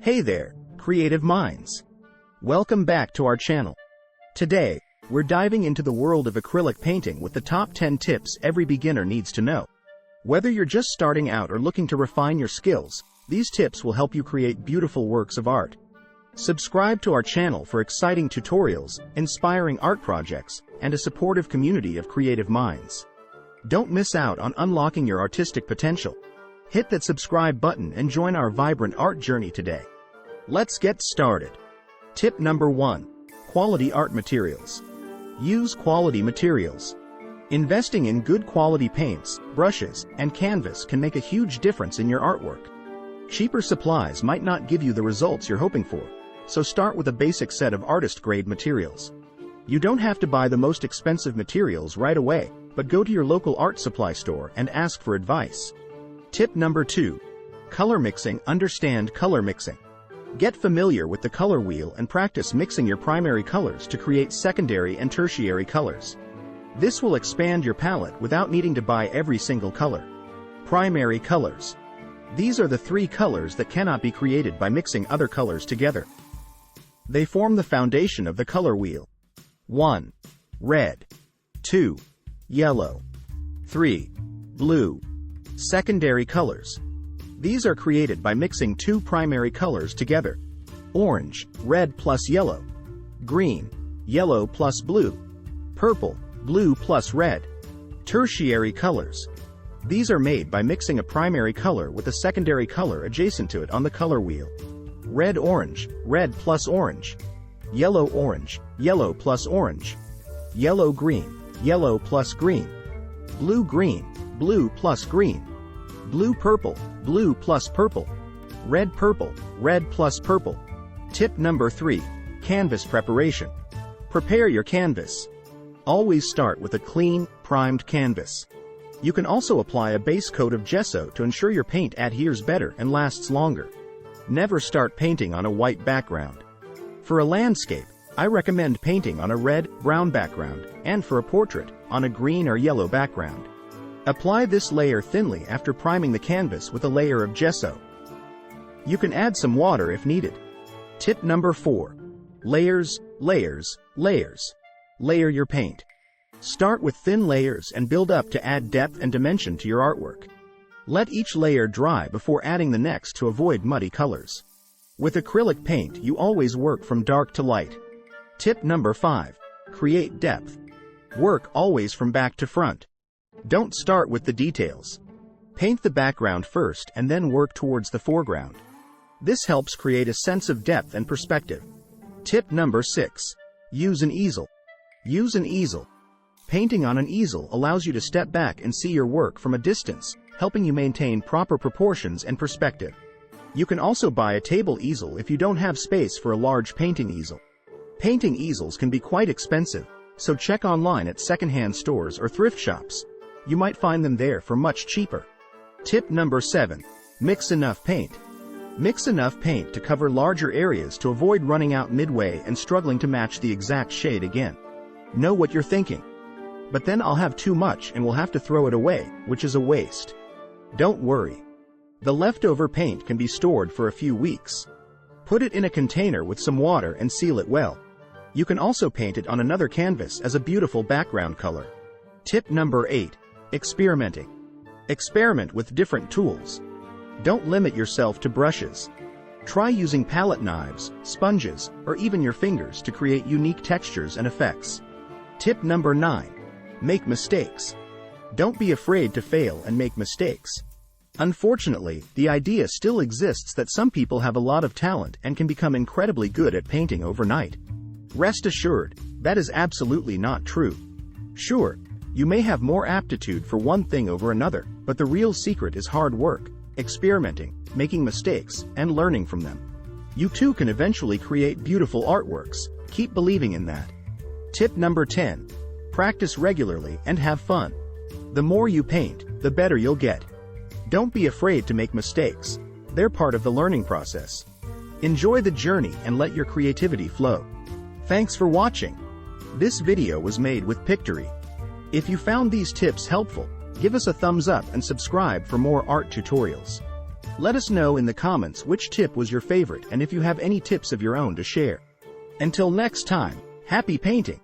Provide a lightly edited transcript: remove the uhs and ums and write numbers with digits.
Hey there, creative minds. Welcome back to our channel. Today, we're diving into the world of acrylic painting with the top 10 tips every beginner needs to know. Whether you're just starting out or looking to refine your skills, these tips will help you create beautiful works of art. Subscribe to our channel for exciting tutorials, inspiring art projects, and a supportive community of creative minds. Don't miss out on unlocking your artistic potential. Hit that subscribe button and join our vibrant art journey today. Let's get started. Tip number 1. Quality art materials. Use quality materials. Investing in good quality paints, brushes, and canvas can make a huge difference in your artwork. Cheaper supplies might not give you the results you're hoping for, so start with a basic set of artist-grade materials. You don't have to buy the most expensive materials right away, but go to your local art supply store and ask for advice. Tip number 2. Color mixing. Understand color mixing. Get familiar with the color wheel and practice mixing your primary colors to create secondary and tertiary colors. This will expand your palette without needing to buy every single color. Primary colors. These are the 3 colors that cannot be created by mixing other colors together. They form the foundation of the color wheel. 1. Red. 2. Yellow. 3. Blue. Secondary colors. These are created by mixing 2 primary colors together. Orange, red plus yellow. Green, yellow plus blue. Purple, blue plus red. Tertiary colors. These are made by mixing a primary color with a secondary color adjacent to it on the color wheel. Red-orange, red plus orange. Yellow-orange, yellow plus orange. Yellow-green, yellow plus green. Blue-green, blue plus green. Blue-purple, blue plus purple. Red-purple, red plus purple. Tip number 3. Canvas preparation. Prepare your canvas. Always start with a clean, primed canvas. You can also apply a base coat of gesso to ensure your paint adheres better and lasts longer. Never start painting on a white background. For a landscape, I recommend painting on a red-brown background, and for a portrait, on a green or yellow background. Apply this layer thinly after priming the canvas with a layer of gesso. You can add some water if needed. Tip number 4. Layers, layers, layers. Layer your paint. Start with thin layers and build up to add depth and dimension to your artwork. Let each layer dry before adding the next to avoid muddy colors. With acrylic paint, you always work from dark to light. Tip number 5. Create depth. Work always from back to front. Don't start with the details. Paint the background first and then work towards the foreground. This helps create a sense of depth and perspective. Tip number 6. Use an easel. Use an easel. Painting on an easel allows you to step back and see your work from a distance, helping you maintain proper proportions and perspective. You can also buy a table easel if you don't have space for a large painting easel. Painting easels can be quite expensive, so check online at secondhand stores or thrift shops. You might find them there for much cheaper. Tip number 7. Mix enough paint. Mix enough paint to cover larger areas to avoid running out midway and struggling to match the exact shade again. Know what you're thinking. But then I'll have too much and will have to throw it away, which is a waste. Don't worry. The leftover paint can be stored for a few weeks. Put it in a container with some water and seal it well. You can also paint it on another canvas as a beautiful background color. Tip number 8. Experimenting. Experiment with different tools. Don't limit yourself to brushes. Try using palette knives, sponges, or even your fingers to create unique textures and effects. Tip number 9. Make mistakes. Don't be afraid to fail and make mistakes. Unfortunately, the idea still exists that some people have a lot of talent and can become incredibly good at painting overnight. Rest assured, that is absolutely not true. Sure, you may have more aptitude for one thing over another, but the real secret is hard work, experimenting, making mistakes, and learning from them. You too can eventually create beautiful artworks. Keep believing in that. Tip number 10. Practice regularly and have fun. The more you paint, the better you'll get. Don't be afraid to make mistakes. They're part of the learning process. Enjoy the journey and let your creativity flow. Thanks for watching. This video was made with Pictory. If you found these tips helpful, give us a thumbs up and subscribe for more art tutorials. Let us know in the comments which tip was your favorite and if you have any tips of your own to share. Until next time, happy painting!